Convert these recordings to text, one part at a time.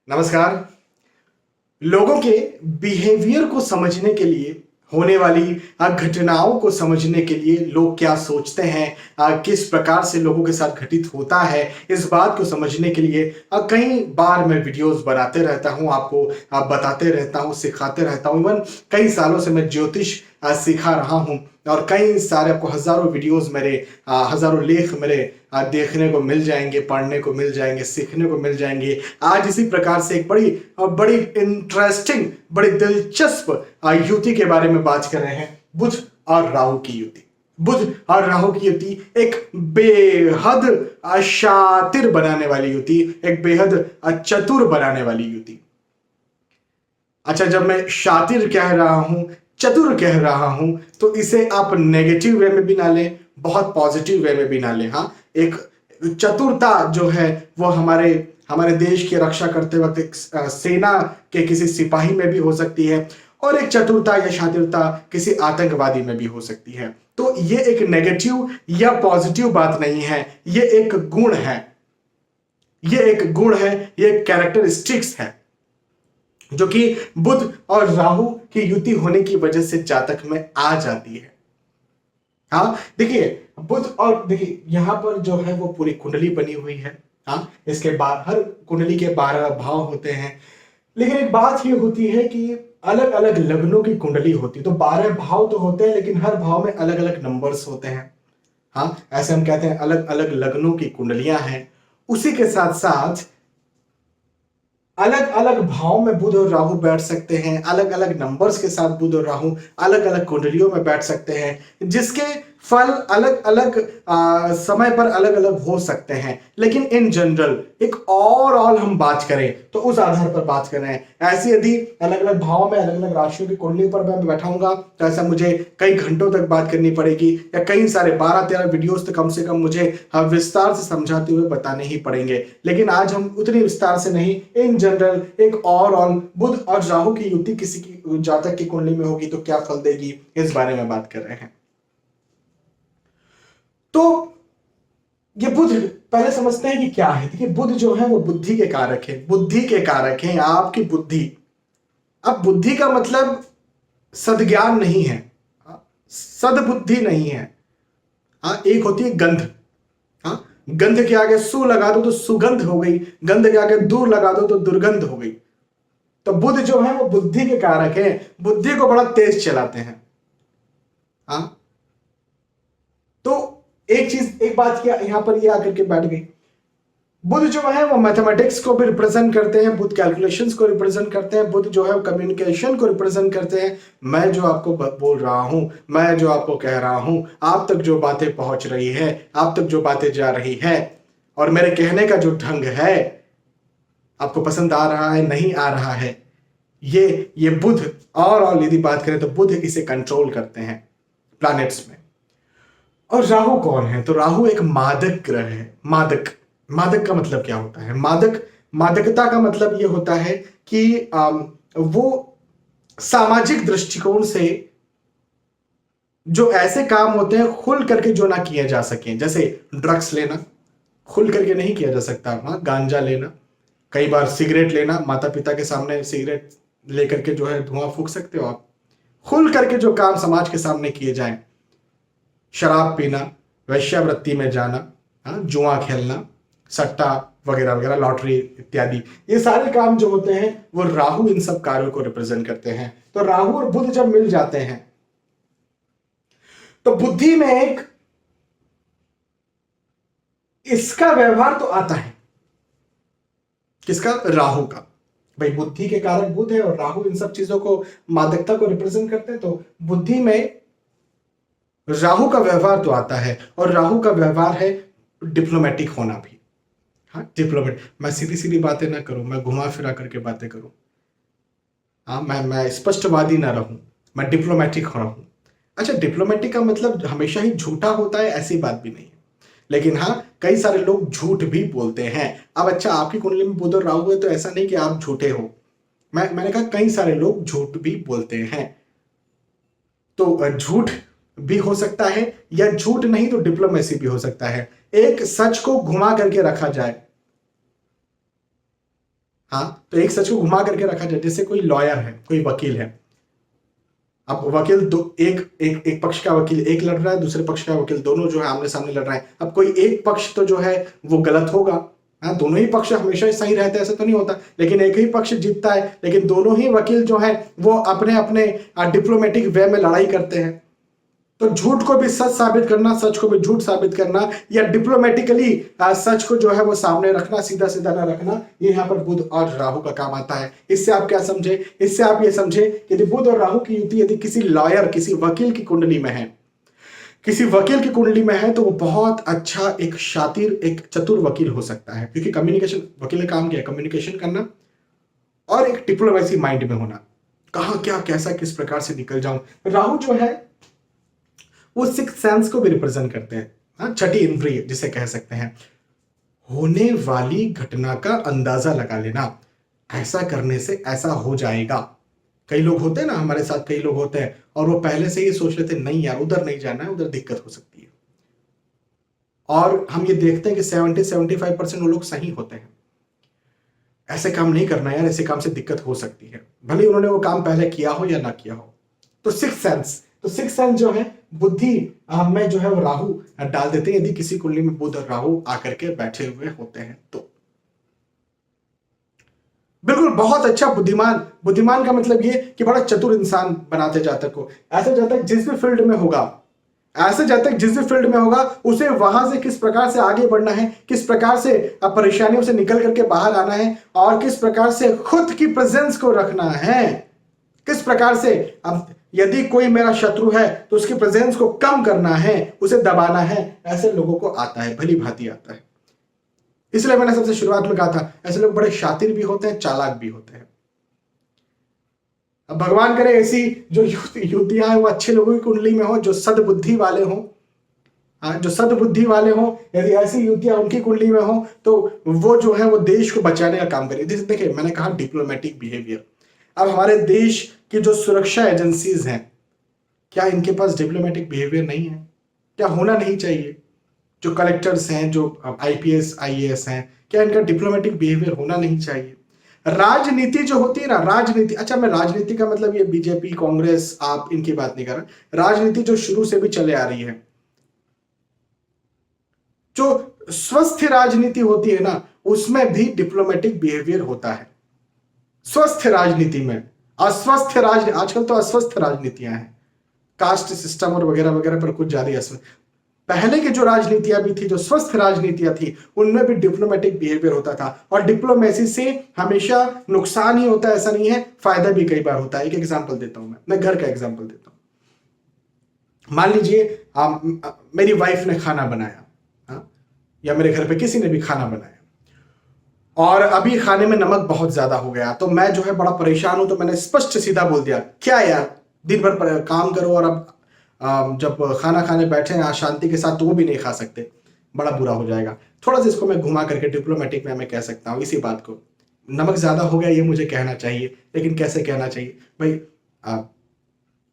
नमस्कार। लोगों के बिहेवियर को समझने के लिए, होने वाली घटनाओं को समझने के लिए, लोग क्या सोचते हैं, किस प्रकार से लोगों के साथ घटित होता है, इस बात को समझने के लिए कई बार मैं वीडियोस बनाते रहता हूं, आपको बताते रहता हूं, सिखाते रहता हूं। इवन कई सालों से मैं ज्योतिष सिखा रहा हूं और कई सारे आपको हजारों वीडियोस मेरे, हजारों लेख मेरे देखने को मिल जाएंगे, पढ़ने को मिल जाएंगे, सीखने को मिल जाएंगे। आज इसी प्रकार से एक बड़ी इंटरेस्टिंग, बड़ी दिलचस्प युति के बारे में बात कर रहे हैं, बुध और राहु की युति। बुध और राहु की युति एक बेहद शातिर बनाने वाली युति, एक बेहद चतुर बनाने वाली युति। अच्छा, जब मैं शातिर कह रहा हूं, चतुर कह रहा हूं, तो इसे आप नेगेटिव वे में भी ना लें, बहुत पॉजिटिव वे में भी ना लें। हाँ, एक चतुरता जो है वो हमारे देश की रक्षा करते वक्त एक सेना के किसी सिपाही में भी हो सकती है, और एक चतुरता या शातिरता किसी आतंकवादी में भी हो सकती है। तो ये एक नेगेटिव या पॉजिटिव बात नहीं है, ये एक गुण है, ये एक गुण है, ये एक कैरेक्टरिस्टिक्स है जो कि बुध और राहु की युति होने की वजह से जातक में आ जाती है। हाँ, देखिए बुध, और देखिए यहां पर जो है वो पूरी कुंडली बनी हुई है। हाँ, इसके बाद हर कुंडली के 12 भाव होते हैं, लेकिन एक बात ये होती है कि अलग अलग लग्नों की कुंडली होती है। तो 12 भाव तो होते हैं, लेकिन हर भाव में अलग अलग नंबर्स होते हैं। हाँ, ऐसे हम कहते हैं अलग अलग लग्नों की कुंडलियां हैं। उसी के साथ साथ अलग अलग भाव में बुध और राहु बैठ सकते हैं, अलग अलग नंबर्स के साथ बुध और राहु अलग अलग कुंडलियों में बैठ सकते हैं, जिसके फल अलग अलग समय पर अलग अलग हो सकते हैं। लेकिन इन जनरल एक ओवरऑल हम बात करें तो उस आधार पर बात कर रहे हैं। ऐसे यदि अलग अलग भाव में अलग अलग राशियों की कुंडली पर मैं बैठाऊंगा तो ऐसा मुझे कई घंटों तक बात करनी पड़ेगी, या कई सारे 12-13 वीडियोस तो कम से कम मुझे विस्तार से समझाते हुए बताने ही पड़ेंगे। लेकिन आज हम उतनी विस्तार से नहीं, इन जनरल एक ओवरऑल बुध और राहु की युति किसी की जातक की कुंडली में होगी तो क्या फल देगी, इस बारे में बात कर रहे हैं। तो ये बुध पहले समझते हैं कि क्या है। देखिए बुध जो है वो बुद्धि के कारक है, बुद्धि के कारक है, आपकी बुद्धि। अब बुद्धि का मतलब सद्ज्ञान नहीं है, सद्बुद्धि नहीं है। हाँ, एक होती है गंध। हाँ, गंध के आगे सु लगा दो तो सुगंध हो गई, गंध के आगे दूर लगा दो तो दुर्गंध हो गई। तो बुध जो है वो बुद्धि के कारक है, बुद्धि को बड़ा तेज चलाते हैं। हाँ, तो एक बात किया यहां पर ये आकर के बैठ गई। बुध जो है वो मैथमेटिक्स को भी रिप्रेजेंट करते हैं, बुध कैलकुलेशंस को रिप्रेजेंट करते हैं, बुध जो है वो कम्युनिकेशन को रिप्रेजेंट करते हैं। मैं जो आपको बोल रहा हूं, मैं जो आपको कह रहा हूं, आप तक जो बातें पहुंच रही है, आप तक जो बातें जा रही है, और मेरे कहने का जो ढंग है, आपको पसंद आ रहा है, नहीं आ रहा है, ये बुध, और यदि बात करें तो बुध इसे कंट्रोल करते हैं प्लैनेट्स में। और राहु कौन है? तो राहु एक मादक ग्रह है। मादक, मादक का मतलब क्या होता है? मादकता का मतलब यह होता है कि वो सामाजिक दृष्टिकोण से जो ऐसे काम होते हैं खुल करके जो ना किए जा सके, जैसे ड्रग्स लेना खुल करके नहीं किया जा सकता। हाँ, गांजा लेना, कई बार सिगरेट लेना, माता पिता के सामने सिगरेट लेकर के जो है धुआं फूंक सकते हो आप। खुल करके जो काम समाज के सामने किए जाएं, शराब पीना, वैश्यावृत्ति में जाना, हाँ, जुआ खेलना, सट्टा वगैरह वगैरह, लॉटरी इत्यादि, ये सारे काम जो होते हैं वो राहु इन सब कार्यों को रिप्रेजेंट करते हैं। तो राहु और बुध जब मिल जाते हैं तो बुद्धि में एक इसका व्यवहार तो आता है। किसका? राहु का। भाई बुद्धि के कारक बुध है और राहु इन सब चीजों को, मादकता को रिप्रेजेंट करते हैं, तो बुद्धि में राहु का व्यवहार तो आता है। और राहु का व्यवहार है डिप्लोमेटिक होना भी। हाँ, डिप्लोमेट, मैं सीधी सीधी बातें ना करूं, मैं घुमा फिरा करके बातें करूं। हाँ, मैं स्पष्टवादी ना रहूं, मैं डिप्लोमेटिक हो रहूं। अच्छा, डिप्लोमेटिक का मतलब हमेशा ही झूठा होता है ऐसी बात भी नहीं है, लेकिन हाँ, कई सारे लोग झूठ भी बोलते हैं। अब अच्छा, आपकी कुंडली में बुध और राहु है तो ऐसा नहीं कि आप झूठे हो। मैंने कहा कई सारे लोग झूठ भी बोलते हैं। तो झूठ भी हो सकता है, या झूठ नहीं तो डिप्लोमेसी भी हो सकता है। एक सच को घुमा करके रखा जाए, हाँ, तो एक सच को घुमा करके रखा जाए, जैसे कोई लॉयर है, कोई वकील है। अब वकील दो, एक पक्ष का वकील एक लड़ रहा है, दूसरे पक्ष का वकील, दोनों जो है आमने सामने लड़ रहे हैं। अब कोई एक पक्ष तो जो है वो गलत होगा, हाँ, दोनों ही पक्ष हमेशा ही सही रहते हैं ऐसा तो नहीं होता, लेकिन एक ही पक्ष जीतता है, लेकिन दोनों ही वकील जो है वो अपने अपने डिप्लोमेटिक वे में लड़ाई करते हैं। तो झूठ को भी सच साबित करना, सच को भी झूठ साबित करना, या डिप्लोमेटिकली सच को जो है वो सामने रखना, सीधा सीधा ना रखना, ये यहाँ पर बुध और राहु का काम आता है। इससे आप क्या समझे? इससे आप ये समझे कि यदि बुध और राहु की युति यदि किसी लॉयर, किसी वकील की कुंडली में है, किसी वकील की कुंडली में है, तो वो बहुत अच्छा एक शातिर, एक चतुर वकील हो सकता है, क्योंकि कम्युनिकेशन, वकील का काम क्या है? कम्युनिकेशन करना और एक डिप्लोमेसी माइंड में होना, कहां क्या कैसा किस प्रकार से निकल जाऊं। राहु जो है वो सिक्स सेंस को भी रिप्रेजेंट करते हैं, हाँ, छठी इंद्रिय जिसे कह सकते हैं। होने वाली घटना का अंदाजा लगा लेना, ऐसा करने से ऐसा हो जाएगा। कई लोग होते हैं ना, हमारे साथ कई लोग होते हैं और वो पहले से ही सोच लेते हैं नहीं यार उधर नहीं जाना है, उधर दिक्कत हो सकती है। और हम ये देखते हैं कि 70-75% वो लोग सही होते हैं। ऐसे काम नहीं करना यार, ऐसे काम से दिक्कत हो सकती है, भले उन्होंने वो काम पहले किया हो या ना किया हो। तो सिक्स सेंस जो है बुद्धि में जो है वो राहु डाल देते हैं, यदि किसी कुंडली में बुध और राहु आकर के बैठे हुए होते हैं तो। बिल्कुल बहुत अच्छा बुद्धिमान, बुद्धिमान का मतलब ये कि बड़ा चतुर इंसान बनाते जातक को। ऐसे जातक जिस भी फील्ड में होगा, ऐसे जातक जिस भी फील्ड में होगा, उसे वहां से किस प्रकार से आगे बढ़ना है, किस प्रकार से परेशानियों से निकल करके बाहर आना है, और किस प्रकार से खुद की प्रेजेंस को रखना है, किस प्रकार से, अब यदि कोई मेरा शत्रु है तो उसकी प्रेजेंस को कम करना है, उसे दबाना है, ऐसे लोगों को आता है, भली भांति आता है। इसलिए मैंने सबसे शुरुआत में कहा था, ऐसे लोग बड़े शातिर भी होते हैं, चालाक भी होते हैं। अब भगवान करे ऐसी जो युतियां हैं वो अच्छे लोगों की कुंडली में हो, जो सद्बुद्धि वाले हों, जो सद्बुद्धि वाले हों, यदि ऐसी युतियां उनकी कुंडली में हो तो वो जो है वो देश को बचाने का काम करे। जैसे देखिए मैंने कहा डिप्लोमेटिक बिहेवियर, अब हमारे देश की जो सुरक्षा एजेंसीज हैं, क्या इनके पास डिप्लोमेटिक बिहेवियर नहीं है? क्या होना नहीं चाहिए? जो कलेक्टर्स हैं, जो आईपीएस आईएएस हैं, क्या इनका डिप्लोमेटिक बिहेवियर होना नहीं चाहिए? राजनीति जो होती है ना, राजनीति, अच्छा मैं राजनीति का मतलब ये बीजेपी कांग्रेस आप इनकी बात नहीं कर रहा, राजनीति जो शुरू से भी चले आ रही है, जो स्वस्थ राजनीति होती है ना, उसमें भी डिप्लोमेटिक बिहेवियर होता है। स्वस्थ राजनीति में, अस्वस्थ राजनीति, आजकल तो अस्वस्थ राजनीतियां हैं, कास्ट सिस्टम और वगैरह वगैरह पर कुछ ज्यादा असर। पहले की जो राजनीतियां भी थी, जो स्वस्थ राजनीतियां थी, उनमें भी डिप्लोमेटिक बिहेवियर होता था, और डिप्लोमेसी से हमेशा नुकसान ही होता है ऐसा नहीं है, फायदा भी कई बार होता है। एक एग्जांपल देता हूं, मैं घर का एग्जांपल देता हूं। मान लीजिए मेरी वाइफ ने खाना बनाया, हाँ, या मेरे घर पे किसी ने भी खाना बनाया, और अभी खाने में नमक बहुत ज्यादा हो गया, तो मैं जो है बड़ा परेशान हूं, तो मैंने स्पष्ट सीधा बोल दिया, क्या यार दिन भर काम करो और अब जब खाना खाने बैठे हैं शांति के साथ तो वो भी नहीं खा सकते, बड़ा बुरा हो जाएगा। थोड़ा सा इसको मैं घुमा करके डिप्लोमेटिक में मैं कह सकता हूँ इसी बात को, नमक ज्यादा हो गया ये मुझे कहना चाहिए, लेकिन कैसे कहना चाहिए भाई,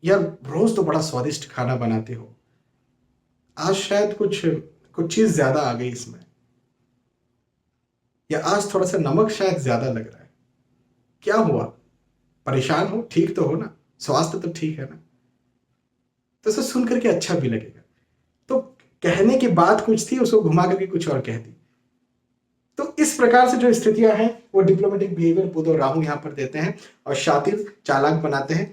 यार रोज तो बड़ा स्वादिष्ट खाना बनाते हो, आज शायद कुछ कुछ चीज ज्यादा आ गई इसमें, या आज थोड़ा सा नमक शायद ज्यादा लग रहा है, क्या हुआ? परेशान हो? ठीक तो हो ना? स्वास्थ्य तो ठीक है ना? तो उसे सुन करके अच्छा भी लगेगा। तो कहने की बात कुछ थी, उसको घुमा करके कुछ और कह दी। तो इस प्रकार से जो स्थितियां हैं वो डिप्लोमेटिक बिहेवियर बुध और राहु यहां पर देते हैं और शातिर चालाक बनाते हैं।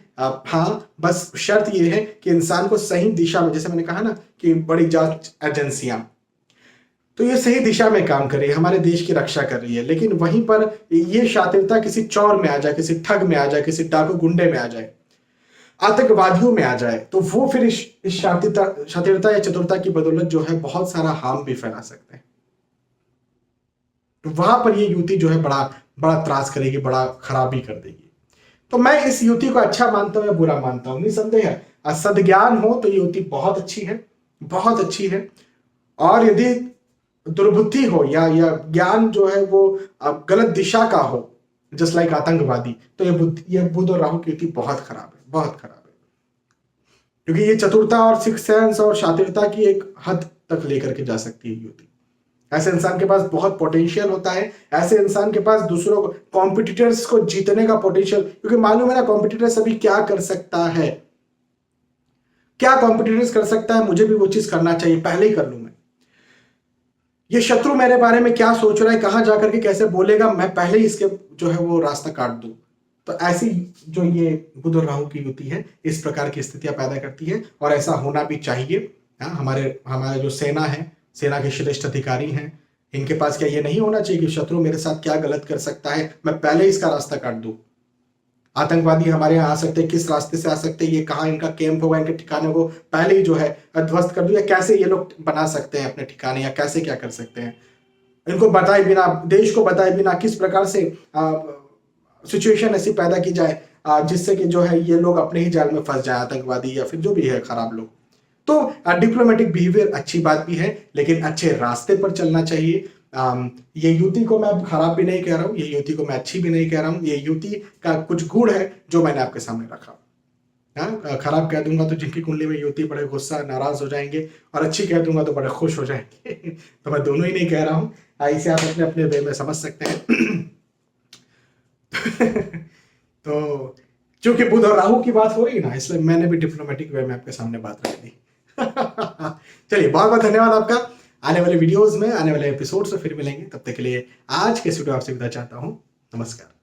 हाँ, बस शर्त ये है कि इंसान को सही दिशा में, जैसे मैंने कहा ना कि बड़ी जांच एजेंसियां, तो ये सही दिशा में काम कर रही है, हमारे देश की रक्षा कर रही है, लेकिन वहीं पर ये शातिरता किसी चौर में आ जाए, किसी ठग में आ जाए, किसी डाकू गुंडे में आ जाए, आतंकवादियों में आ जाए, तो वो फिर इस शातिरता या चतुरता की बदौलत जो है बहुत सारा हार्म भी फैला सकते हैं। तो वहां पर ये युति जो है बड़ा बड़ा त्रास करेगी, बड़ा खराबी कर देगी। तो मैं इस युति को अच्छा मानता हूं या बुरा मानता हूं, निसंदेह है, सद्ज्ञान हो तो ये युति बहुत अच्छी है, बहुत अच्छी है। और यदि दुर्बुद्धि हो या ज्ञान जो है वो गलत दिशा का हो, जस्ट लाइक आतंकवादी, तो ये बुध और राहु की युति बहुत खराब है, बहुत खराब है, क्योंकि ये चतुरता और सिक्स सेंस और शातिरता की एक हद तक लेकर के जा सकती है युति। ऐसे इंसान के पास बहुत पोटेंशियल होता है। ऐसे इंसान के पास दूसरों को, कॉम्पिटिटर्स को जीतने का पोटेंशियल, क्योंकि मालूम है ना कॉम्पिटिटर सभी क्या कर सकता है, क्या कॉम्पिटिटर्स कर सकता है, मुझे भी वो चीज करना चाहिए, पहले ही कर लूं मैं। ये शत्रु मेरे बारे में क्या सोच रहा है, कहां जाकर के कैसे बोलेगा, मैं पहले ही इसके जो है वो रास्ता काट दूं। तो ऐसी जो ये बुध और राहु की युति है इस प्रकार की स्थितियां पैदा करती है, और ऐसा होना भी चाहिए। हाँ, हमारे हमारे जो सेना है, सेना के श्रेष्ठ अधिकारी हैं, इनके पास क्या ये नहीं होना चाहिए कि शत्रु मेरे साथ क्या गलत कर सकता है, मैं पहले ही इसका रास्ता काट दूं। आतंकवादी हमारे यहाँ आ सकते हैं, किस रास्ते से आ सकते हैं, ये कहाँ इनका कैंप होगा, इनके ठिकाने को पहले ही जो है ध्वस्त कर दूं, या कैसे ये लोग बना सकते हैं अपने ठिकाने, या कैसे क्या कर सकते हैं, इनको बताए बिना, देश को बताए बिना किस प्रकार से सिचुएशन ऐसी पैदा की जाए जिससे कि जो है ये लोग अपने ही जाल में फंस जाए, आतंकवादी या फिर जो भी है खराब लोग। तो डिप्लोमेटिक बिहेवियर अच्छी बात भी है, लेकिन अच्छे रास्ते पर चलना चाहिए। ये युति को मैं खराब भी नहीं कह रहा हूं, ये युति को मैं अच्छी भी नहीं कह रहा हूं, ये युति का कुछ गुण है जो मैंने आपके सामने रखा। खराब कह दूंगा तो जिनकी कुंडली में युति बड़े गुस्सा नाराज हो जाएंगे, और अच्छी कह दूंगा तो बड़े खुश हो जाएंगे। तो मैं दोनों ही नहीं कह रहा हूं, इसे आप अपने अपने वे में समझ सकते हैं। तो चूंकि बुध और राहु की बात हो रही है ना, इसलिए मैंने भी डिप्लोमेटिक वे में आपके सामने बात रख दी। चलिए, बहुत बहुत धन्यवाद आपका। आने वाले वीडियोस में, आने वाले एपिसोड से फिर मिलेंगे, तब तक के लिए आज के वीडियो आपसे विदा चाहता हूं। नमस्कार।